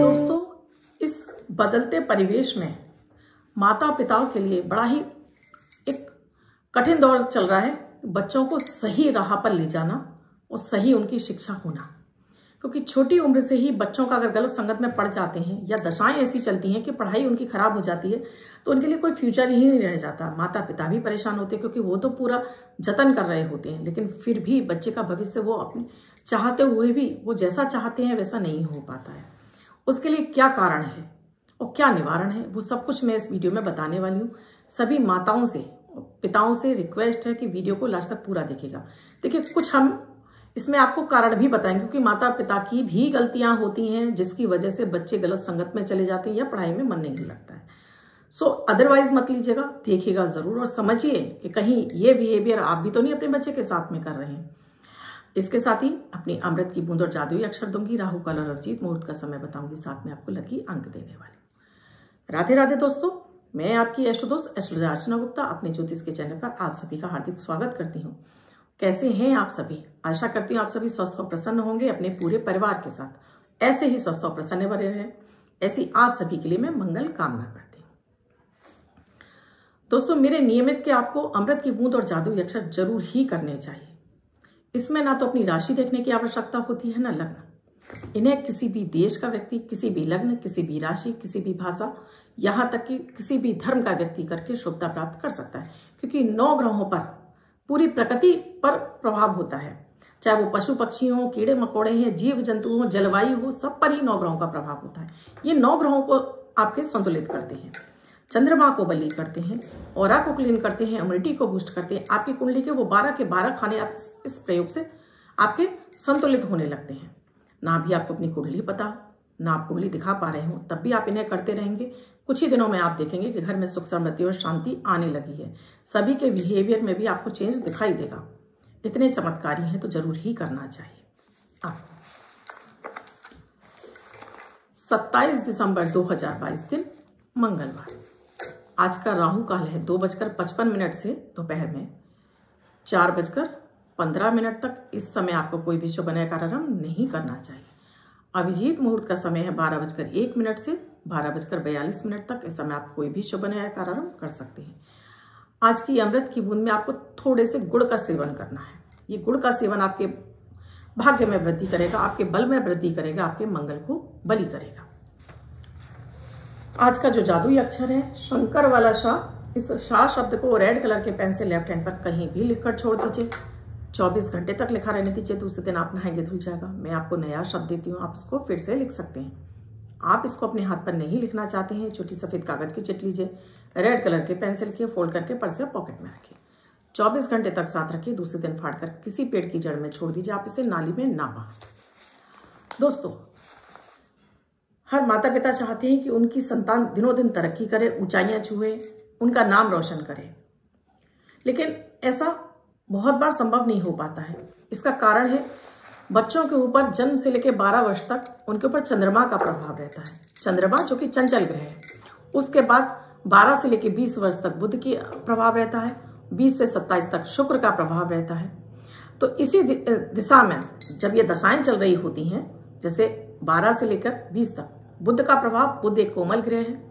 दोस्तों, इस बदलते परिवेश में माता पिताओं के लिए बड़ा ही एक कठिन दौर चल रहा है। बच्चों को सही राह पर ले जाना और सही उनकी शिक्षा होना, क्योंकि छोटी उम्र से ही बच्चों का अगर गलत संगत में पड़ जाते हैं या दशाएं ऐसी चलती हैं कि पढ़ाई उनकी खराब हो जाती है, तो उनके लिए कोई फ्यूचर ही नहीं रह जाता। माता पिता भी परेशान होते हैं, क्योंकि वो तो पूरा जतन कर रहे होते हैं, लेकिन फिर भी बच्चे का भविष्य वो अपने चाहते हुए भी वो जैसा चाहते हैं वैसा नहीं हो पाता है। उसके लिए क्या कारण है और क्या निवारण है, वो सब कुछ मैं इस वीडियो में बताने वाली हूँ। सभी माताओं से पिताओं से रिक्वेस्ट है कि वीडियो को लास्ट तक पूरा देखिएगा। देखिए, कुछ हम इसमें आपको कारण भी बताएंगे, क्योंकि माता पिता की भी गलतियां होती हैं जिसकी वजह से बच्चे गलत संगत में चले जाते हैं या पढ़ाई में मन नहीं लगता है। सो अदरवाइज मत लीजिएगा, देखिएगा जरूर और समझिए कि कहीं ये बिहेवियर आप भी तो नहीं अपने बच्चे के साथ में कर रहे हैं। इसके साथ ही अपनी अमृत की बूंद और जादुई अक्षर दूंगी, राहु काल और अभिजीत मुहूर्त का समय बताऊंगी, साथ में आपको लकी अंक देने वाली। राधे राधे दोस्तों, मैं आपकी एस्ट्रो दोस्त एस्ट्रोलॉजर अर्चना गुप्ता अपने ज्योतिष के चैनल पर आप सभी का हार्दिक स्वागत करती हूँ। कैसे हैं आप सभी? आशा करती हूँ आप सभी स्वस्थ और प्रसन्न होंगे अपने पूरे परिवार के साथ। ऐसे ही स्वस्थ और प्रसन्न बने रहें, ऐसी आप सभी के लिए मैं मंगल कामना करती हूँ। दोस्तों, मेरे नियमित के आपको अमृत की बूंद और जादुई अक्षर जरूर ही करने चाहिए। इसमें ना तो अपनी राशि देखने की आवश्यकता होती है, ना लग्न। इन्हें किसी भी देश का व्यक्ति, किसी भी लग्न, किसी भी राशि, किसी भी भाषा, यहाँ तक कि किसी भी धर्म का व्यक्ति करके शुभता प्राप्त कर सकता है, क्योंकि 9 ग्रहों पर पूरी प्रकृति पर प्रभाव होता है। चाहे वो पशु पक्षी हो, कीड़े मकोड़े हैं, जीव जंतु हो, जलवायु हो, सब पर ही 9 ग्रहों का प्रभाव होता है। ये 9 ग्रहों को आपके संतुलित करते हैं, चंद्रमा को बली करते हैं, ऑरा को क्लीन करते हैं, इम्यूनिटी को बूस्ट करते हैं। आपकी कुंडली के वो 12 के 12 खाने आप इस प्रयोग से आपके संतुलित होने लगते हैं। ना भी आपको अपनी कुंडली पता, ना आप कुंडली दिखा पा रहे हो, तब भी आप इन्हें करते रहेंगे। कुछ ही दिनों में आप देखेंगे कि घर में सुख समृद्धि और शांति आने लगी है। सभी के बिहेवियर में भी आपको चेंज दिखाई देगा। इतने चमत्कारी हैं तो जरूर ही करना चाहिए। 27 दिसंबर 2022 दिन मंगलवार। आज का राहु काल है 2:55 से दोपहर में 4:15 तक। इस समय आपको कोई भी शुभ नया कार्यारंभ नहीं करना चाहिए। अभिजीत मुहूर्त का समय है 12:01 से 12:42 तक। इस समय आप कोई भी शुभ नया कार्यारंभ कर सकते हैं। आज की अमृत की बूंद में आपको थोड़े से गुड़ का सेवन करना है। ये गुड़ का सेवन आपके भाग्य में वृद्धि करेगा, आपके बल में वृद्धि करेगा, आपके मंगल को बली करेगा। आज का जो जादुई अक्षर है शंकर वाला शाह। इस शाह शब्द को रेड कलर के पेन से लेफ्ट हैंड पर कहीं भी लिखकर छोड़ दीजिए। 24 घंटे तक लिखा रहने दीजिए। दूसरे दिन आप नहाएंगे धुल जाएगा। मैं आपको नया शब्द देती हूँ, आप इसको फिर से लिख सकते हैं। आप इसको अपने हाथ पर नहीं लिखना चाहते हैं, छोटी सफेद कागज की चिट लीजिए, रेड कलर के पेन से लिखिए, फोल्ड करके पर्स या पॉकेट में रखिए। 24 घंटे तक साथ रखिए। दूसरे दिन फाड़कर किसी पेड़ की जड़ में छोड़ दीजिए। आप इसे नाली में ना बहाएं। दोस्तों, हर माता पिता चाहते हैं कि उनकी संतान दिनों दिन तरक्की करे, ऊंचाइयां छुए, उनका नाम रोशन करे, लेकिन ऐसा बहुत बार संभव नहीं हो पाता है। इसका कारण है बच्चों के ऊपर जन्म से लेकर 12 वर्ष तक उनके ऊपर चंद्रमा का प्रभाव रहता है। चंद्रमा जो कि चंचल ग्रह है। उसके बाद 12 से लेकर 20 वर्ष तक बुध की प्रभाव रहता है। 20 से 27 तक शुक्र का प्रभाव रहता है। तो इसी दिशा में जब ये दशाएं चल रही होती हैं, जैसे 12 से लेकर 20 तक बुध का प्रभाव, बुध एक कोमल ग्रह है,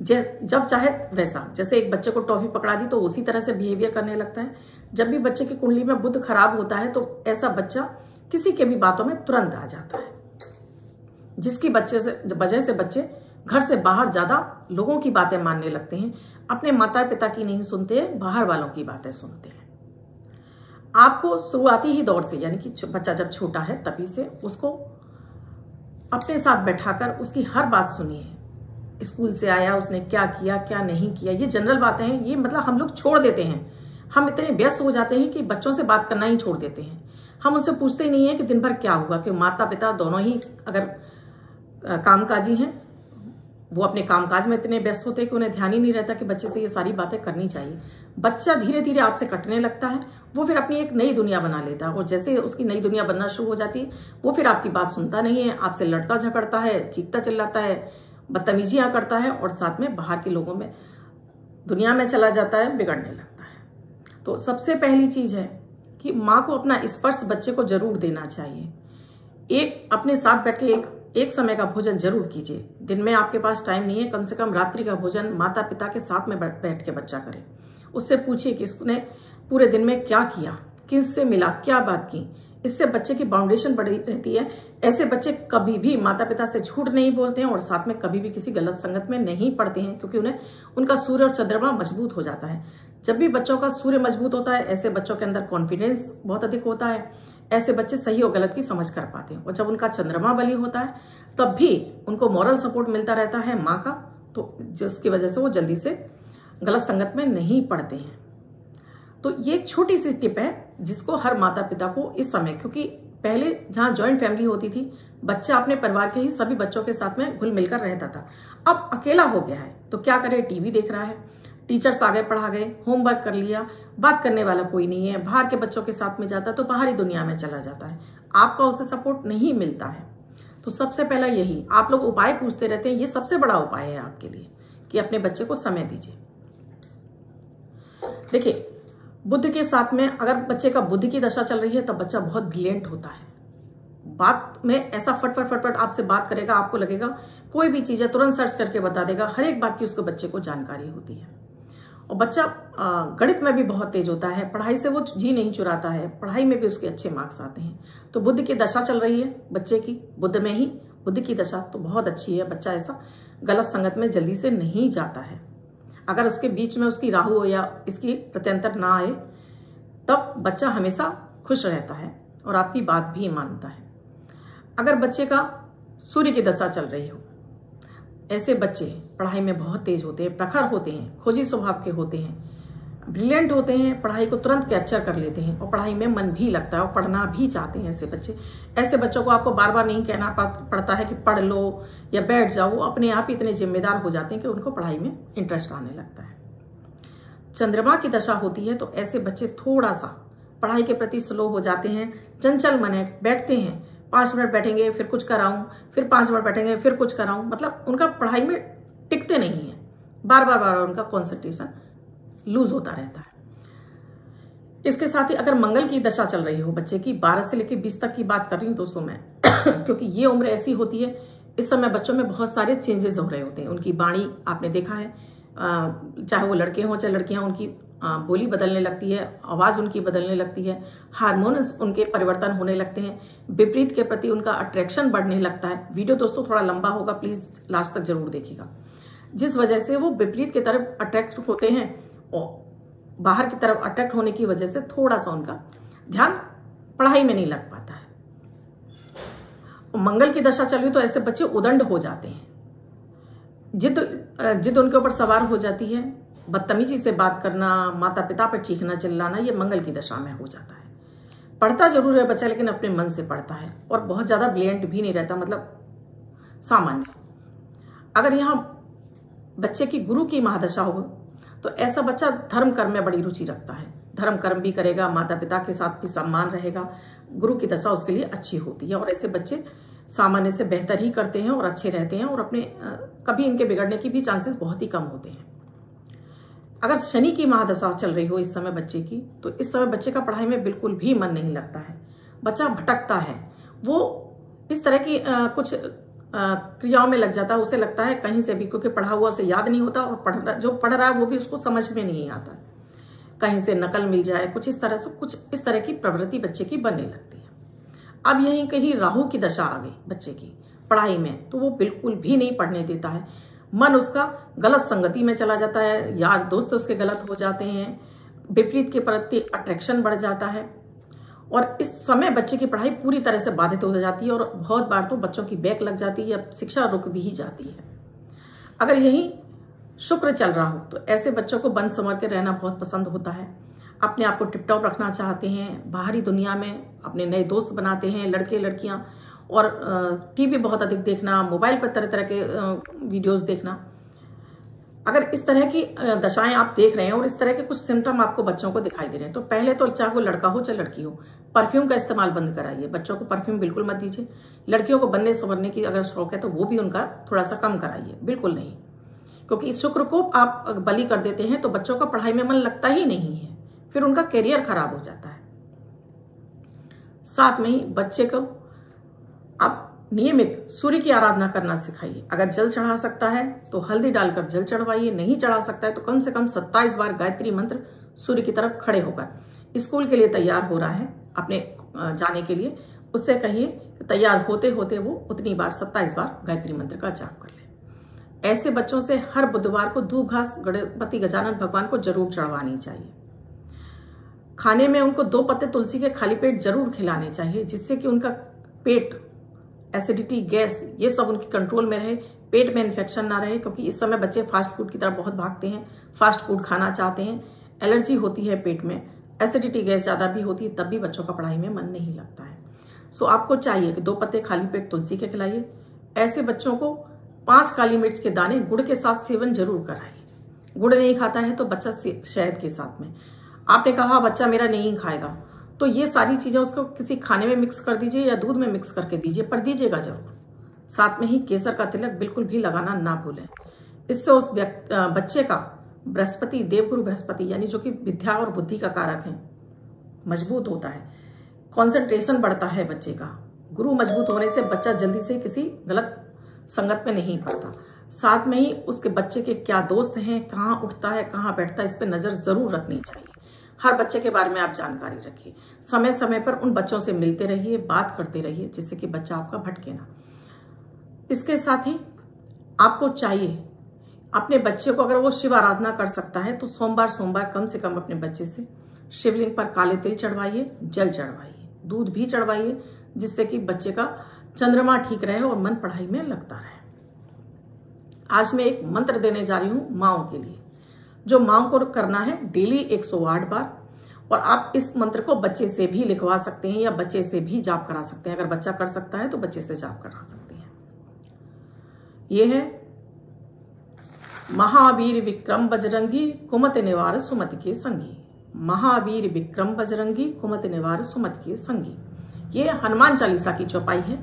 जब चाहे वैसा, जैसे एक बच्चे को टॉफी पकड़ा दी तो उसी तरह से बिहेवियर करने लगता है। जब भी बच्चे की कुंडली में बुध खराब होता है तो ऐसा बच्चा किसी के भी बातों में तुरंत आ जाता है, जिसकी वजह से बच्चे घर से बाहर ज्यादा लोगों की बातें मानने लगते हैं। अपने माता पिता की नहीं सुनते, बाहर वालों की बातें सुनते हैं। आपको शुरुआती ही दौर से, यानी कि बच्चा जब छोटा है तभी से उसको अपने साथ बैठाकर उसकी हर बात सुनिए। स्कूल से आया, उसने क्या किया क्या नहीं किया, ये जनरल बातें हैं। ये मतलब हम लोग छोड़ देते हैं। हम इतने व्यस्त हो जाते हैं कि बच्चों से बात करना ही छोड़ देते हैं। हम उनसे पूछते ही नहीं है कि दिन भर क्या हुआ, कि माता पिता दोनों ही अगर कामकाजी हैं, वो अपने कामकाज में इतने व्यस्त होते हैं कि उन्हें ध्यान ही नहीं रहता कि बच्चे से ये सारी बातें करनी चाहिए। बच्चा धीरे धीरे आपसे कटने लगता है। वो फिर अपनी एक नई दुनिया बना लेता है, और जैसे उसकी नई दुनिया बनना शुरू हो जाती है, वो फिर आपकी बात सुनता नहीं है, आपसे लड़ता झगड़ता है, चीखता चिल्लाता है, बदतमीजियां करता है, और साथ में बाहर के लोगों में दुनिया में चला जाता है, बिगड़ने लगता है। तो सबसे पहली चीज है कि माँ को अपना स्पर्श बच्चे को जरूर देना चाहिए। एक अपने साथ बैठ के एक समय का भोजन जरूर कीजिए। दिन में आपके पास टाइम नहीं है, कम से कम रात्रि का भोजन माता पिता के साथ में बैठ के बच्चा करे। उससे पूछिए कि उसने पूरे दिन में क्या किया, किससे मिला, क्या बात की। इससे बच्चे की बाउंडेशन बढ़ी रहती है। ऐसे बच्चे कभी भी माता पिता से झूठ नहीं बोलते हैं और साथ में कभी भी किसी गलत संगत में नहीं पड़ते हैं, क्योंकि उन्हें उनका सूर्य और चंद्रमा मजबूत हो जाता है। जब भी बच्चों का सूर्य मजबूत होता है, ऐसे बच्चों के अंदर कॉन्फिडेंस बहुत अधिक होता है। ऐसे बच्चे सही और गलत की समझ कर पाते हैं। और जब उनका चंद्रमा बली होता है तब भी उनको मॉरल सपोर्ट मिलता रहता है माँ का, तो जिसकी वजह से वो जल्दी से गलत संगत में नहीं पड़ते हैं। तो ये एक छोटी सी टिप है जिसको हर माता पिता को इस समय, क्योंकि पहले जहाँ जॉइंट फैमिली होती थी, बच्चा अपने परिवार के ही सभी बच्चों के साथ में घुल मिलकर रहता था। अब अकेला हो गया है तो क्या करे, टीवी देख रहा है, टीचर्स आगे पढ़ा गए, होमवर्क कर लिया, बात करने वाला कोई नहीं है, बाहर के बच्चों के साथ में जाता है तो बाहरी दुनिया में चला जाता है, आपका उसे सपोर्ट नहीं मिलता है। तो सबसे पहला यही, आप लोग उपाय पूछते रहते हैं, ये सबसे बड़ा उपाय है आपके लिए कि अपने बच्चे को समय दीजिए। देखिए, बुद्ध के साथ में अगर बच्चे का बुद्धि की दशा चल रही है तब बच्चा बहुत ब्रिलियंट होता है। बात में ऐसा फटफट आपसे बात करेगा, आपको लगेगा कोई भी चीज़ है तुरंत सर्च करके बता देगा, हर एक बात की उसको बच्चे को जानकारी होती है। और बच्चा गणित में भी बहुत तेज होता है, पढ़ाई से वो जी नहीं चुराता है, पढ़ाई में भी उसके अच्छे मार्क्स आते हैं। तो बुद्ध की दशा चल रही है बच्चे की, बुद्ध में ही बुद्ध की दशा तो बहुत अच्छी है। बच्चा ऐसा गलत संगत में जल्दी से नहीं जाता है। अगर उसके बीच में उसकी राहु या इसकी प्रत्यंतर ना आए तब बच्चा हमेशा खुश रहता है और आपकी बात भी मानता है। अगर बच्चे का सूर्य की दशा चल रही हो, ऐसे बच्चे पढ़ाई में बहुत तेज होते हैं, प्रखर होते हैं, खोजी स्वभाव के होते हैं, ब्रिलियंट होते हैं, पढ़ाई को तुरंत कैप्चर कर लेते हैं और पढ़ाई में मन भी लगता है और पढ़ना भी चाहते हैं ऐसे बच्चे। ऐसे बच्चों को आपको बार बार नहीं कहना पड़ता है कि पढ़ लो या बैठ जाओ, वो अपने आप ही इतने जिम्मेदार हो जाते हैं कि उनको पढ़ाई में इंटरेस्ट आने लगता है। चंद्रमा की दशा होती है तो ऐसे बच्चे थोड़ा सा पढ़ाई के प्रति स्लो हो जाते हैं, चंचल मन है, बैठते हैं, 5 मिनट बैठेंगे फिर कुछ कराऊं, फिर 5 मिनट बैठेंगे फिर कुछ कराऊं, मतलब उनका पढ़ाई में टिकते नहीं है, बार बार उनका कॉन्सेंट्रेशन लूज होता रहता है। इसके साथ ही अगर मंगल की दशा चल रही हो बच्चे की, 12 से लेकर 20 तक की बात कर रही हूँ दोस्तों मैं क्योंकि ये उम्र ऐसी होती है, इस समय बच्चों में बहुत सारे चेंजेस हो रहे होते हैं। उनकी वाणी आपने देखा है, चाहे वो लड़के हों चाहे लड़कियां, उनकी बोली बदलने लगती है, आवाज़ उनकी बदलने लगती है, हार्मोन्स उनके परिवर्तन होने लगते हैं, विपरीत के प्रति उनका अट्रैक्शन बढ़ने लगता है। वीडियो दोस्तों थोड़ा लंबा होगा, प्लीज़ लास्ट तक जरूर देखिएगा। जिस वजह से वो विपरीत की तरफ अट्रैक्ट होते हैं और बाहर की तरफ अट्रैक्ट होने की वजह से थोड़ा सा उनका ध्यान पढ़ाई में नहीं लग पाता है। मंगल की दशा चल रही तो ऐसे बच्चे उदंड हो जाते हैं, जिद उनके ऊपर सवार हो जाती है, बदतमीजी से बात करना, माता पिता पर चीखना चिल्लाना, ये मंगल की दशा में हो जाता है। पढ़ता जरूर है बच्चा लेकिन अपने मन से पढ़ता है और बहुत ज़्यादा ब्रिलियंट भी नहीं रहता, मतलब सामान्य। अगर यहाँ बच्चे की गुरु की महादशा हो तो ऐसा बच्चा धर्म कर्म में बड़ी रुचि रखता है, धर्म कर्म भी करेगा, माता पिता के साथ भी सम्मान रहेगा, गुरु की दशा उसके लिए अच्छी होती है और ऐसे बच्चे सामान्य से बेहतर ही करते हैं और अच्छे रहते हैं और अपने कभी इनके बिगड़ने की भी चांसेस बहुत ही कम होते हैं। अगर शनि की महादशा चल रही हो इस समय बच्चे की, तो इस समय बच्चे का पढ़ाई में बिल्कुल भी मन नहीं लगता है, बच्चा भटकता है, वो इस तरह की कुछ क्रियाओं में लग जाता है, उसे लगता है कहीं से भी, क्योंकि पढ़ा हुआ से याद नहीं होता और जो पढ़ रहा है वो भी उसको समझ में नहीं आता, कहीं से नकल मिल जाए, कुछ इस तरह की प्रवृत्ति बच्चे की बनने लगती है। अब यहीं कहीं राहु की दशा आ गई बच्चे की पढ़ाई में, तो वो बिल्कुल भी नहीं पढ़ने देता है, मन उसका गलत संगति में चला जाता है, यार दोस्त उसके गलत हो जाते हैं, विपरीत के प्रति अट्रैक्शन बढ़ जाता है और इस समय बच्चे की पढ़ाई पूरी तरह से बाधित हो जाती है और बहुत बार तो बच्चों की बैक लग जाती है या शिक्षा रुक भी जाती है। अगर यही शुक्र चल रहा हो तो ऐसे बच्चों को बंद संवर के रहना बहुत पसंद होता है, अपने आप को टिपटॉप रखना चाहते हैं, बाहरी दुनिया में अपने नए दोस्त बनाते हैं लड़के लड़कियां, और टीवी बहुत अधिक देखना, मोबाइल पर तरह तरह के वीडियोस देखना। अगर इस तरह की दशाएं आप देख रहे हैं और इस तरह के कुछ सिम्टम आपको बच्चों को दिखाई दे रहे हैं तो पहले तो चाहे वो लड़का हो चाहे लड़की हो, परफ्यूम का इस्तेमाल बंद कराइए, बच्चों को परफ्यूम बिल्कुल मत दीजिए। लड़कियों को बनने संवरने की अगर शौक है तो वो भी उनका थोड़ा सा कम कराइए, बिल्कुल नहीं, क्योंकि शुक्र को आप बलि कर देते हैं तो बच्चों का पढ़ाई में मन लगता ही नहीं है, फिर उनका करियर खराब हो जाता है। साथ में ही बच्चे को आप नियमित सूर्य की आराधना करना सिखाइए। अगर जल चढ़ा सकता है तो हल्दी डालकर जल चढ़वाइए, नहीं चढ़ा सकता है तो कम से कम 27 बार गायत्री मंत्र सूर्य की तरफ खड़े होकर। स्कूल के लिए तैयार हो रहा है अपने जाने के लिए, उससे कहिए तैयार होते होते वो उतनी बार 27 बार गायत्री मंत्र का जाप कर ले। ऐसे बच्चों से हर बुधवार को धूप घास गणपति गजानन भगवान को जरूर चढ़वानी चाहिए। खाने में उनको 2 पत्ते तुलसी के खाली पेट जरूर खिलाने चाहिए, जिससे कि उनका पेट, एसिडिटी, गैस, ये सब उनकी कंट्रोल में रहे, पेट में इन्फेक्शन ना रहे। क्योंकि इस समय बच्चे फास्ट फूड की तरफ बहुत भागते हैं, फास्ट फूड खाना चाहते हैं, एलर्जी होती है पेट में, एसिडिटी, गैस ज़्यादा भी होती है, तब भी बच्चों का पढ़ाई में मन नहीं लगता है। सो आपको चाहिए कि 2 पत्ते खाली पेट तुलसी के खिलाइए। ऐसे बच्चों को 5 काली मिर्च के दाने गुड़ के साथ सेवन जरूर कराइए। गुड़ नहीं खाता है तो बच्चा शहद के साथ में। आपने कहा बच्चा मेरा नहीं खाएगा, तो ये सारी चीज़ें उसको किसी खाने में मिक्स कर दीजिए या दूध में मिक्स करके दीजिए, पर दीजिएगा जरूर। साथ में ही केसर का तिलक बिल्कुल भी लगाना ना भूलें। इससे उस बच्चे का बृहस्पति, देवगुरु बृहस्पति यानी जो कि विद्या और बुद्धि का कारक है, मजबूत होता है, कंसंट्रेशन बढ़ता है बच्चे का। गुरु मजबूत होने से बच्चा जल्दी से किसी गलत संगत में नहीं पड़ता। साथ में ही उसके बच्चे के क्या दोस्त हैं, कहाँ उठता है, कहाँ बैठता है, इस पर नज़र ज़रूर रखनी चाहिए। हर बच्चे के बारे में आप जानकारी रखिए। समय समय पर उन बच्चों से मिलते रहिए, बात करते रहिए, जिससे कि बच्चा आपका भटके ना। इसके साथ ही आपको चाहिए अपने बच्चे को, अगर वो शिव आराधना कर सकता है तो सोमवार कम से कम अपने बच्चे से शिवलिंग पर काले तिल चढ़वाइए, जल चढ़वाइए, दूध भी चढ़वाइए, जिससे कि बच्चे का चंद्रमा ठीक रहे और मन पढ़ाई में लगता रहे। आज मैं एक मंत्र देने जा रही हूं माओ के लिए, जो माओ को करना है डेली 108 बार। और आप इस मंत्र को बच्चे से भी लिखवा सकते हैं या बच्चे से भी जाप करा सकते हैं। अगर बच्चा कर सकता है तो बच्चे से जाप करा सकते हैं। ये है महावीर विक्रम बजरंगी, कुमति निवार सुमति के संगी। महावीर विक्रम बजरंगी, कुमति निवार सुमति के संगी। ये हनुमान चालीसा की चौपाई है।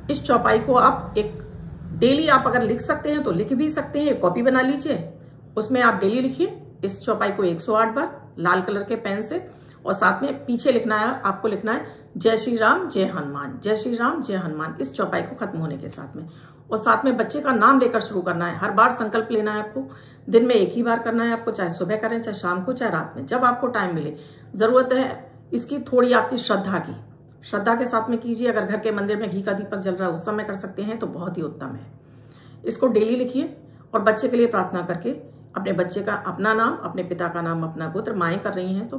इस चौपाई को आप एक डेली आप अगर लिख सकते हैं तो लिख भी सकते हैं, कॉपी बना लीजिए, उसमें आप डेली लिखिए इस चौपाई को 108 बार लाल कलर के पेन से। और साथ में पीछे लिखना है, आपको लिखना है जय श्री राम जय हनुमान, जय श्री राम जय हनुमान, इस चौपाई को खत्म होने के साथ में। और साथ में बच्चे का नाम लेकर शुरू करना है। हर बार संकल्प लेना है आपको, दिन में एक ही बार करना है आपको, चाहे सुबह करें, चाहे शाम को, चाहे रात में, जब आपको टाइम मिले। जरूरत है इसकी थोड़ी आपकी श्रद्धा की, श्रद्धा के साथ में कीजिए। अगर घर के मंदिर में घी का दीपक जल रहा है उस समय कर सकते हैं तो बहुत ही उत्तम है। इसको डेली लिखिए और बच्चे के लिए प्रार्थना करके अपने बच्चे का अपना नाम, अपने पिता का नाम, अपना गोत्र, माएँ कर रही हैं तो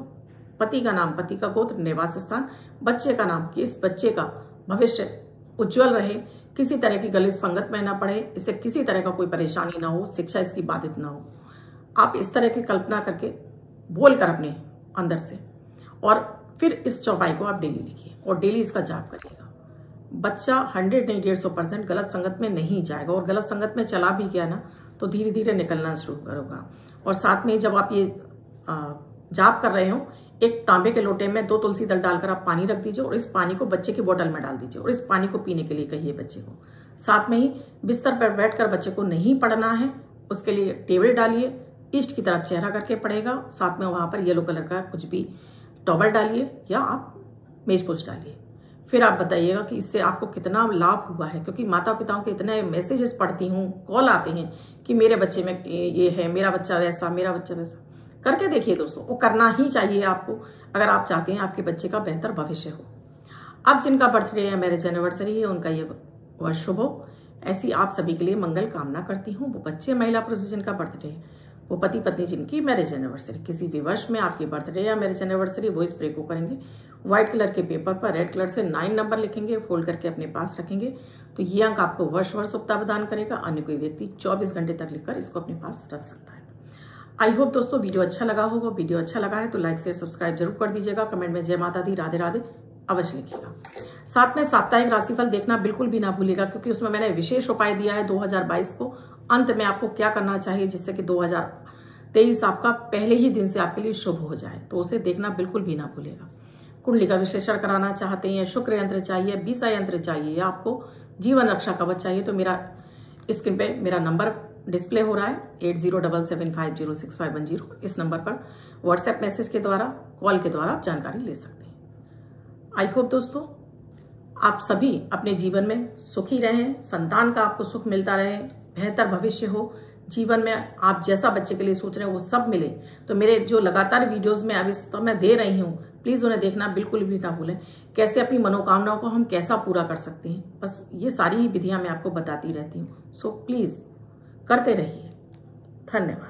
पति का नाम, पति का गोत्र, निवास स्थान, बच्चे का नाम, कि इस बच्चे का भविष्य उज्जवल रहे, किसी तरह की गलत संगत में ना पड़े, इसे किसी तरह का कोई परेशानी ना हो, शिक्षा इसकी बाधित ना हो। आप इस तरह की कल्पना करके बोल कर अपने अंदर से, और फिर इस चौपाई को आप डेली लिखिए और डेली इसका जाप करिएगा। बच्चा 100 नहीं 150% गलत संगत में नहीं जाएगा। और गलत संगत में चला भी गया ना तो धीरे धीरे निकलना शुरू करोगा। और साथ में जब आप ये जाप कर रहे हो, एक तांबे के लोटे में 2 तुलसी दल डालकर आप पानी रख दीजिए और इस पानी को बच्चे की बोतल में डाल दीजिए और इस पानी को पीने के लिए कहिए बच्चे को। साथ में ही बिस्तर पर बैठकर बच्चे को नहीं पढ़ना है, उसके लिए टेबल डालिए, ईस्ट की तरफ चेहरा करके पढ़ेगा। साथ में वहाँ पर येलो कलर का कुछ भी टॉवल डालिए या आप मेजपोश डालिए। फिर आप बताइएगा कि इससे आपको कितना लाभ हुआ है। क्योंकि माता पिताओं के इतने मैसेजेस पढ़ती हूँ, कॉल आते हैं कि मेरे बच्चे में ये है, मेरा बच्चा वैसा, मेरा बच्चा वैसा। करके देखिए दोस्तों, वो करना ही चाहिए आपको अगर आप चाहते हैं आपके बच्चे का बेहतर भविष्य हो। अब जिनका बर्थडे या मैरिज एनिवर्सरी है उनका ये वर्ष शुभ हो, ऐसी आप सभी के लिए मंगल कामना करती हूँ। वो बच्चे, महिला, पुरुष जिनका बर्थडे है, वो पति पत्नी जिनकी मैरिज एनिवर्सरी, किसी भी वर्ष में आपकी बर्थडे या मैरिज एनिवर्सरी, वो स्प्रे को करेंगे। व्हाइट कलर के पेपर पर रेड कलर से 9 नंबर लिखेंगे, फोल्ड करके अपने पास रखेंगे। तो ये अंक आपको वर्ष शुभता प्रदान करेगा। अन्य कोई व्यक्ति 24 घंटे तक लिखकर इसको अपने पास रख सकता है। आई होप दोस्तों वीडियो अच्छा लगा होगा। वीडियो अच्छा लगा है तो लाइक शेयर सब्सक्राइब जरूर कर दीजिएगा। कमेंट में जय माता दी, राधे राधे अवश्य लिखिएगा। साथ में साप्ताहिक राशिफल देखना बिल्कुल भी ना भूलिएगा, क्योंकि उसमें मैंने विशेष उपाय दिया है 2022 को अंत में आपको क्या करना चाहिए जिससे कि 2023 आपका पहले ही दिन से आपके लिए शुभ हो जाए। तो उसे देखना बिल्कुल भी ना भूलिएगा। कुंडली का विश्लेषण कराना चाहते हैं, शुक्र यंत्र चाहिए, बीसा यंत्र चाहिए या आपको जीवन रक्षा कवच चाहिए, तो मेरा स्क्रीन पे मेरा नंबर डिस्प्ले हो रहा है 8077506510। इस नंबर पर व्हाट्सएप मैसेज के द्वारा, कॉल के द्वारा आप जानकारी ले सकते हैं। आई होप दोस्तों आप सभी अपने जीवन में सुखी रहें, संतान का आपको सुख मिलता रहे, बेहतर भविष्य हो, जीवन में आप जैसा बच्चे के लिए सोच रहे हो वो सब मिले। तो मेरे जो लगातार वीडियोस में अभी तो मैं दे रही हूँ, प्लीज़ उन्हें देखना बिल्कुल भी ना भूलें। कैसे अपनी मनोकामनाओं को हम कैसा पूरा कर सकते हैं, बस ये सारी ही विधियाँ मैं आपको बताती रहती हूँ। सो प्लीज़ करते रहिए। धन्यवाद।